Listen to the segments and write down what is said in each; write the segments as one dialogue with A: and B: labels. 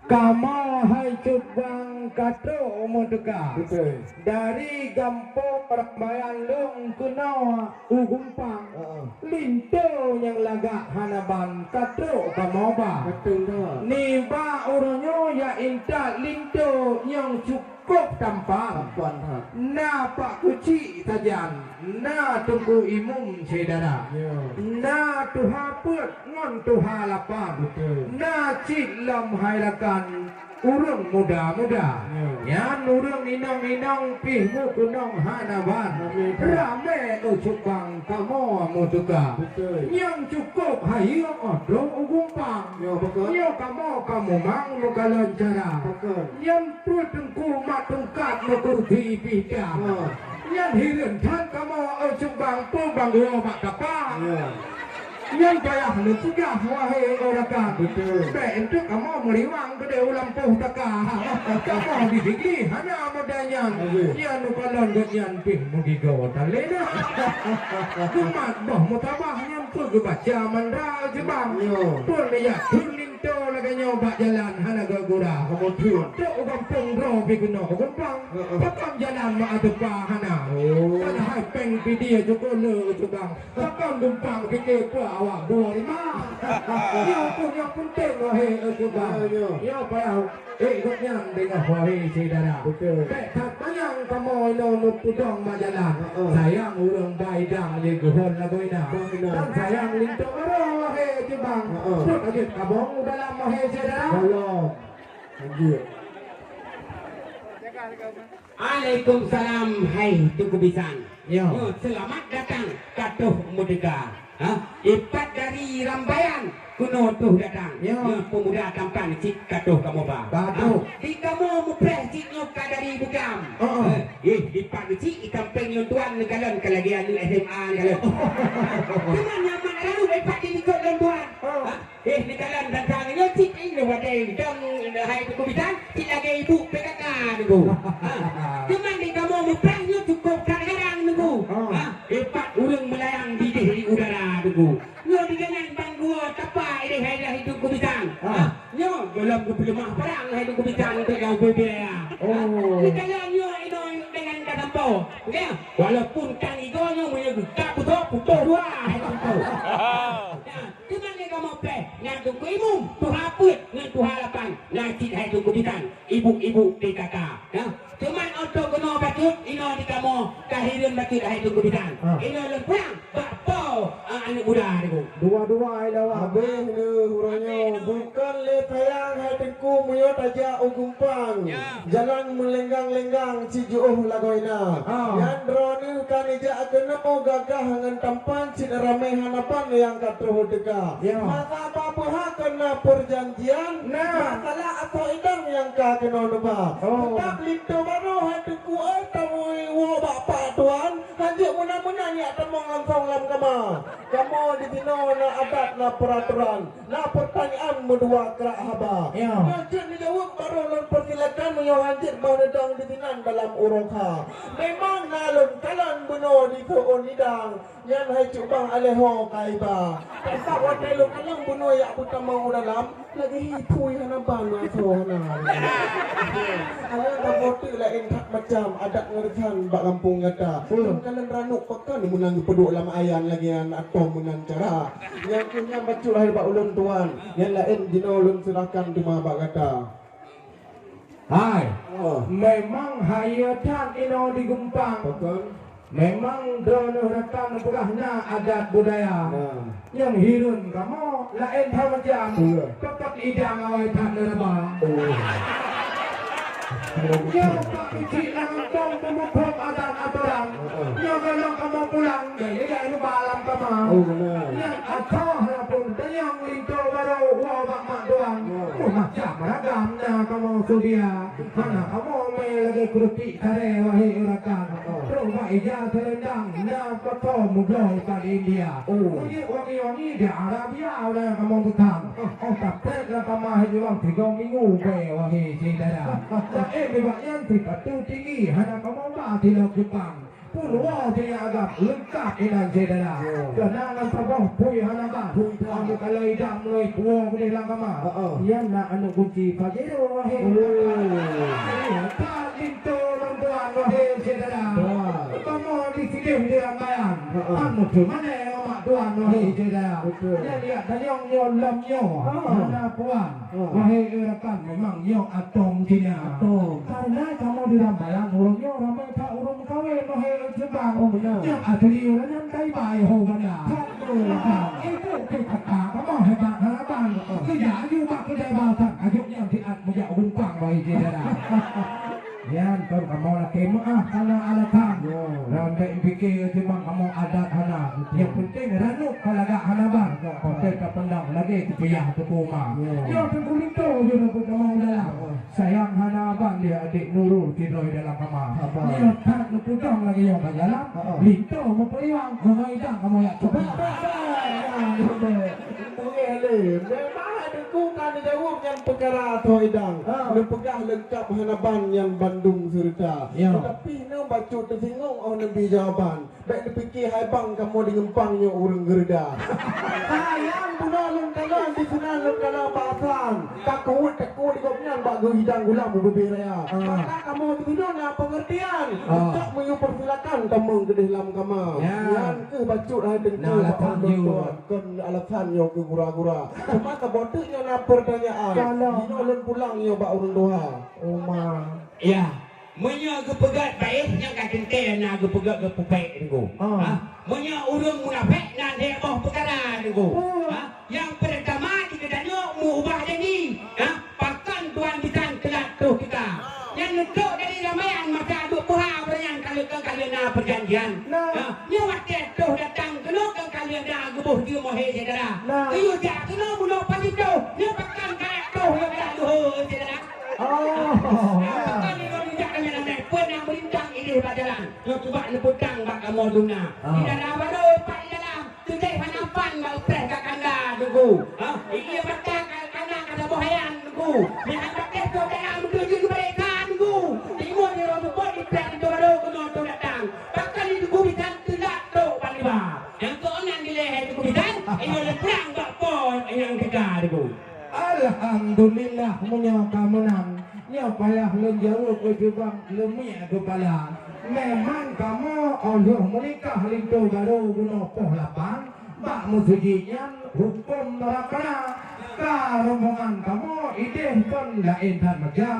A: Kamu hai cubang kato moduka
B: Betul.
A: dari Gampong Rambayan Long Kunawa Ugumpang Linto yang laga hanaban kato kamoba
B: Betul dah.
A: Niba uronyo ya inta linto yang cukup tampan
B: Puan ha.
A: na pak kuci tajan na tunggu imum saudara
B: Ya.
A: na tuha put ngon tuha lapan
B: Betul.
A: na cilam hairakan urang muda-muda yan urang inang-inang pihmu kunong hanaban rame ucupang kamo mutuka
B: Betul.
A: yang cukup hayo odong ugumpang
B: Ya betul.
A: yo kamu mang mukalancara
B: Betul.
A: yang putengku matungkat mukurti pidang
B: Ha.
A: yang hirin tan kamu ucupang pubang yo makapa
B: Ya.
A: yang payah lu juga wahai orakan
B: Betul.
A: itu kamu meliwang gede lampu taka kamu dibigi hanya modanya ya nukalon ganyan pih mugigo talena kumat bah mutabah yang tu baca mandal jebang
B: Ya.
A: pun ya turlinto lagi nyoba jalan hana gagura
B: Kamu tuan.
A: tu gampang ro biguno gampang pakam jalan ma atupa hana
B: Oh.
A: kan hai peng pidia joko le jebang pakam gumpang pikir pa awak dua lima yang penting wahai jebang ya payah ikutnya dengan wahai saudara
B: Betul.
A: tak bayang kamu no nutudong majalan sayang urang baidang ye gohon lagoina dan sayang linto ro wahai jebang put ajit kabong dalam wahai saudara
B: Kalau. Lanjut.
C: Waalaikumsalam, hai Tuku Bisan.
A: Ya.
C: Selamat datang Katuh Mudika. Ipat dari Rambayan kuno tuh datang.
A: Ya.
C: Pemuda tampan cik Katuh kamu ba.
A: Katuh.
C: Di kamu mupres cik nyuka dari Bukam. Ipat cik ikan pengen tuan galon kalagian SMA galon. Cuman nyaman lalu ipat di ikut tuan. Ni kalan dan tangannya cik ini wadai dong hai Tuku Bisan cik lagi ibu PKK nunggu. Cuman di kamu muprahnya cukup kadang-kadang nunggu. Ipat urang melayang di udara nunggu. Nyo di ganyan bang gua tapai deh hai dah Tuku Bisan. Nyo dalam kepelemah perang hai Tuku Bisan untuk kau berbela. Di kalan nyo ino dengan katampo. Ya, walaupun kan igonyo menyegak puto dua hai Tuku. Cuman ni kamu play ngan Tuku imum tu haput ngan tu halapan ngan cik hai Tuku Bisan ibu-ibu PKK. Ya. Cuman untuk kena batut ino di kamu kahirin batut hai Tuku Bisan. Ino lon perang bakpau anak muda ni.
A: dua-dua ilawa
B: Habis ni huranya bukan le tayang hai tengku muyo taja ugumpang. Jalan melenggang-lenggang cijuh lagoina. Yang drone kan ija kena mau gagah dengan tampan cik ramai hanapan yang katuh deka. Maka apa-apa kena perjanjian. Masalah atau idang yang ka kena nuba. Tetap lintu baru hai tengku tamui wo bapak tuan. Kanjik muna-muna ni atamong langsung lam kama. Kamu di tino na adat na peraturan na pertanyaan mudua kerak haba. Cik ni jawab baru lon persilakan menyo hanjit mau nedang di tinan dalam uroka. Memang nalon kalan buno di tuon idang. Yan hai cubang aleho kaiba. Tak watai lo kalang buno ya buta mau dalam lagi hitui hana banu aso hana. Alang kaboti lain tak macam adat ngerjan bak kampung ngata. Kalan ranuk pekan munang peduk lama ayan lagi atau munang cara. Yang punya bacu lahir bak ulun tuan. Yang lain dino ulun serahkan cuma bak kata.
A: hai memang hayatan ino digumpang
B: Betul.
A: memang dono rekan pegahnya adat budaya yang hirun kamu lain macam tetap idang awai tak nerba yang tak kecil nangkong pemukul adat aturan yang kalau kamu pulang dari dari malam kamu yang akal pun yang itu baru wabak mak doang macam ragamnya kamu sudia mana kamu lagi kerutik tare wahai urakan coba ija terendang na koto mubloi kali India wangi-wangi di Arabia oleh kamu butang tapi kamu hidup 3 minggu wahai saudara bebaknya tidak tinggi hanya kamu mati lo Jepang Puluh dia agak lengkap inan saudara. Kenangan tabah pui hanaban. Anu kalau idam mulai tua ke dalam kamar. Ia nak anu kunci pagero wahai. Tak itu tuan wahai saudara. Kamu di sini di ramaian. Anu tu mana mak tuan wahai saudara. Dia lihat tadi yang nyolam nyo. Mana puan. Wahai rekan memang nyo atom Cina. Karena kamu di ramaian urang nyo ramai tak urang kawin wahai sebang. Yang asli orang yang kai bai ho mana. Itu kita kamu hebat harapan. Kerja ayu mak kedai bahasa. Ajuk yang diat mujak umpang wahai saudara. Yan kalau kamu nak kemah kana alatan. Ramai fikir cuma kamu adat hana. Yang penting ranuk kalaga hanaban. Hotel kapendang lagi kepiyah ke rumah. Yang penting itu je nak kamu dalam. Sayang hanaban dia adik Nurul tidur dalam kamar. Dia tak putang lagi yang berjalan. Linto memperiang mengaidang kamu ya coba.
B: Memang ada kan jawab yang perkara atau idang. Lepegah lengkap hanaban yang Bandung serta. Tapi no baca tersinggung oh nabi jawaban. Baik dipikir hai bang kamu di ngempangnya urang gerda. Sayang bulan kanan di sana lekana basan. Takut di kopnya bak hidang gulam berbeza. Maka kamu tidur na pengertian. Tak menyu persilakan kamu ke dalam kamar. Yang ke baca hai tengku kon alasan yo ke gura-gura. Cuma kebotiknya na pertanyaan. Dino len pulang yo bak urang doha. Oma.
C: Ya. Menyo gepegat baik yang kata na gepegat gepupek niku. Menyo urang munafik nan dia boh perkara niku. Yang pertama kita danyo mu ubah janji. Pakan tuan bitan telat tu kita. Yang nentuk dari ramaian maka duk puha berang kalian na perjanjian. Nya waktu tu datang kena kalian dah gebuh dia mohe saudara. Ayo jak kena mulo pagi tu. Nya pakan kayak tu yang dah duh saudara. Berintang ini berjalan. Yo cuba leputang bak kamu duna. Di dalam baru pak di dalam. Tudai hanapan bak preh kat kanda tunggu. Ini baca kanda kada bohayan tunggu. Ni anak teh tu dalam menuju ke mereka tunggu. Timur ni orang tu di preh itu baru kena tu datang. Bahkan di tunggu bidan tidak tu paliba. Yang tu onan di leher tunggu bidan. Ini lepang bak pon yang kita tunggu.
A: Alhamdulillah punya kamu nan. Nya payah lenjauh ke jebang lemia kepala. Memang kamu Allah menikah lintu baru guna poh lapan. Bak musujinya hukum neraka. Rombongan kamu ide pun lain dan macam.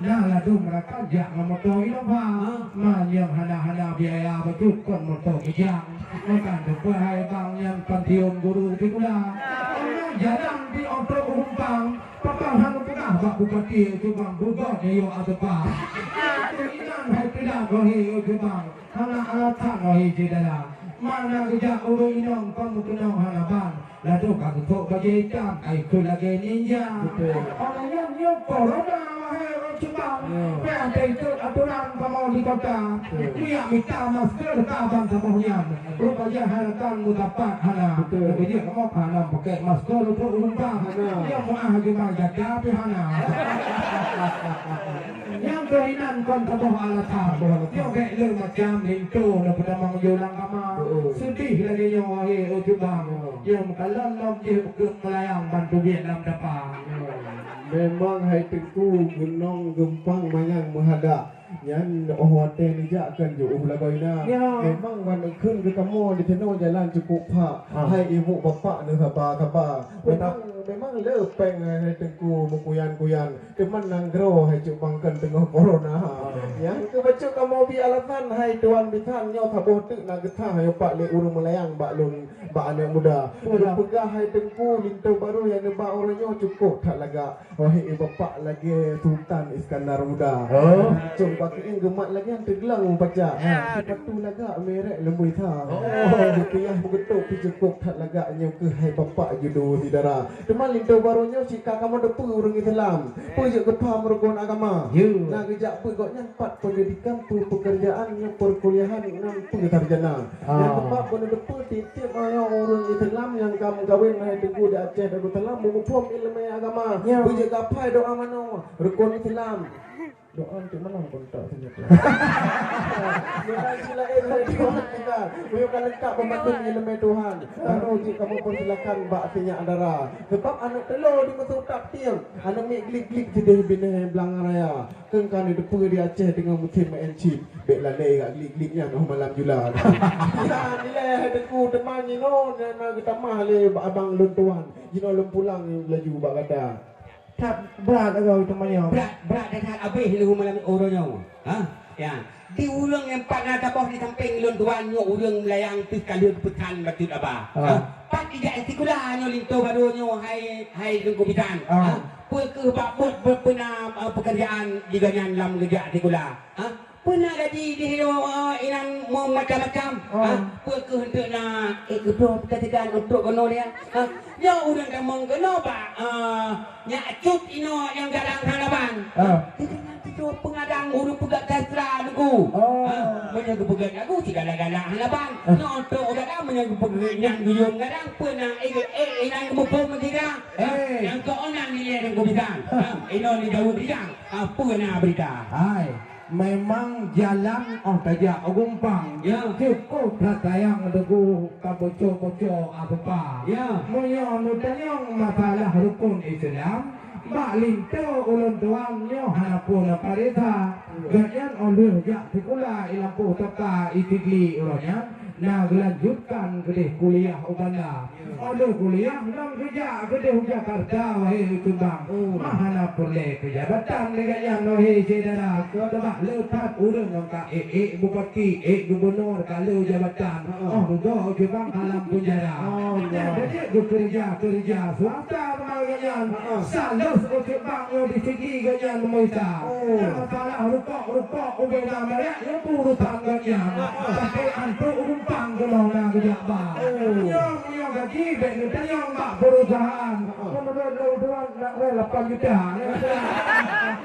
A: Nah lalu mereka jak memoto inova. Yang hana-hana biaya bercukon moto kijang. Makan depai bang yang pantiun guru tikula. Jarang di otot umpang. Pakang hanu pegah bak bupati cubang bugot yo adepa. Inan hai tidak rohi cubang. Hana alatan rohi jedala. Mana kerja urung inong kamu kenong hanaban. Lalu kamu tok baju hitam. Aku lagi ninja. Orang yang nyok corona wahai cubang. Peantai itu aturan kamu di kota. Dia minta masker kabang kamunya. Rupanya harapan mutapat hana. Lebih dia kamu hana pakai masker untuk umpang. Dia mau lagi jaga tapi hana. Yang keinan kon kamu alatan. Dia kayak lu macam lintu. Lepas mengulang kamu. Sedih lagi yang wahai cubang. Dia kalau lom dia melayang bantu Vietnam dapat.
B: Memang hai tengku genong gempang mayang menghadap. Yang hotel ni jak kan jo lagoina. Memang wan keun ke kamu di teno jalan cukup pak. Hai ibu bapa ne khabar. Memang lepeng hai tengku mukuyan-kuyan. Teman nanggro hai cubangkan tengah corona. Yang ke baca kamu bi alasan hai tuan bitan nyo thabo tek na getah hai pak le urung melayang bak lun bak anak muda. Pegah hai tengku lintu baru yang nebak orangnya cukup tak laga. Wahai bapa lagi Sultan Iskandar Muda. Pakai gemat lagi yang tergelang baca. Lepas tu laga merek lembui tha. Dikiyah begetuk pi cukup tak laganya ke hai bapak judo sidara. Teman lintu barunya jika kamu depu urang Islam. Pejak getah merugun agama. Nah gejak pu goknya 4 pendidikan pu pekerjaannya perkuliahan 6 sarjana. Yang tempat pun depu titip orang Islam yang kamu kawin hai teguh di Aceh Darul Salam mengupum ilmu agama. Pejak gapai doa mano rukun Islam. doa untuk menang kontrak ternyata. Jangan silakan Tuhan kita. Buyukan lengkap membantu ilmu Tuhan. Baru jika kamu persilakan bak tinya adara. Sebab anak telur di masa utak tiang. Anak mik klik-klik jadi bina belang raya. Kengkan di depan di Aceh dengan musim main chip. Bek lalai kat klik-kliknya noh malam jula. Ya nilai hatiku teman ni no nak kita mah le abang luntuan. Jino lum pulang laju bak kata. Tak berat kau temannya.
C: Berat dah habis lu malam orangnya. Ha? Ya. Di urang yang pak nak tapah di samping lun tuannya urang melayang tu sekali keputan batut abah. Ha? Pak tidak istikulannya linto barunya hai tunggu bidan. Ha? Ke babut berpenam pekerjaan di ganyan lam kerja istiqlah. Ha? Pernah jadi di inan macam-macam. Ke hendak nak kedua pekerjaan untuk kono dia. Ya urang kamang kena pak. Nya cut ino yang garang halaban. Itu pengadang urang pegat kasra aku. Menjaga pegat aku segala-gala halaban. Untuk orang menjaga pegat yang guyung garang pernah inan kemupung menjadi. Yang keonan ni yang kubidan. Ino ni jauh bidang. Apa nak berita?
A: Hai, memang jalan tajak gumpang.
C: Ya.
A: Cukup tayang debu kaboco-boco apa.
C: Ya.
A: Moyo nutanyong masalah rukun Islam. Bak linto ulun tuannya hanapun parita. Ganyan oleh jak tikula ilampu tata itigli ulunnya. Nah gelanjutkan kedih kuliah ubanda. Oleh kuliah nang kerja kedih Jakarta wahai tumbang. Mahana perle kejabatan dengan wahai saudara. Tebak lepat urang angka bupati gubernur kalau jabatan. Betul kebang alam penjara. Jadi kerja swasta mengalamian. Salus untuk bang di segi ganyan memuita. Masalah rukuk ubeda merek yang urusan ganyan. Sampai antu umpang gelona kerja bang. Yang gaji bek yang bak perusahaan. Menurut tuan nak 8 juta.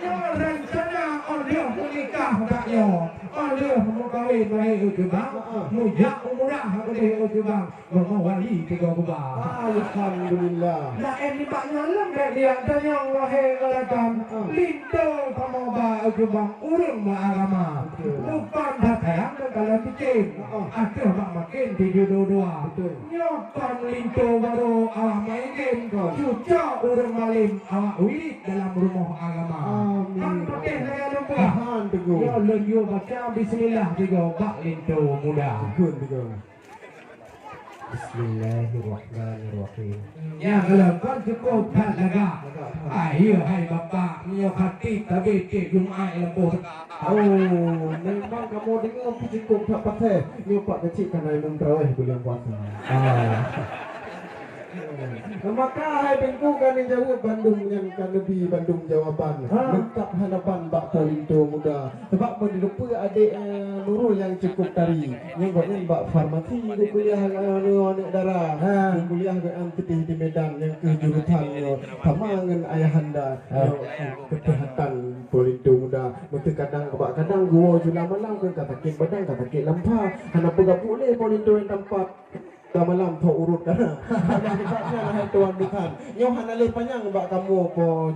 A: Yang rencana dia menikah kaknya. Dia mau kahwin wahai ke bang. Mujak umrah ke bang. Mau wali ke bang.
B: Alhamdulillah.
A: Nah ini baknya lembek dia dan yang wahai katakan linto kamu bawa ke bang urang agama. Lupa dah tayang dan kalau dicem. Aduh mak makin 722. Nyokon linto baru awak main game. Cuca urang malim awak wirid dalam rumah agama. Kan pakai saya lupa.
B: Tahan teguh.
A: Ya lenyo baca bismillah tiga bak linto muda.
B: Good teguh.
D: Bismillahirrahmanirrahim.
A: Ya kalau kau cukup tak lega. Ayo hai bapa, nyo hati tapi Jumat lembuh.
B: Oh, memang kamu dengar cukup tak pakai. Ni pak kecil kan ai mung terawih bulan puasa. Maka hai bengku kan yang jauh Bandung yang kan lebih Bandung jawaban. Lengkap hanapan bak Polinto muda. Sebab pun lupa adik Nurul yang cukup tari. Yang buatnya bak farmasi ke kuliah anak darah. Kuliah ke ketih di Medan yang ke jurusan sama dengan ayahanda. Kesehatan Polinto muda. Mesti kadang gua jula malam ke kata kek badang kata kek lampah. Hana pegap boleh Polinto yang tempat dah malam tok urut kan. Sebabnya lah tuan bukan. Nyoh hana le panjang bak kamu po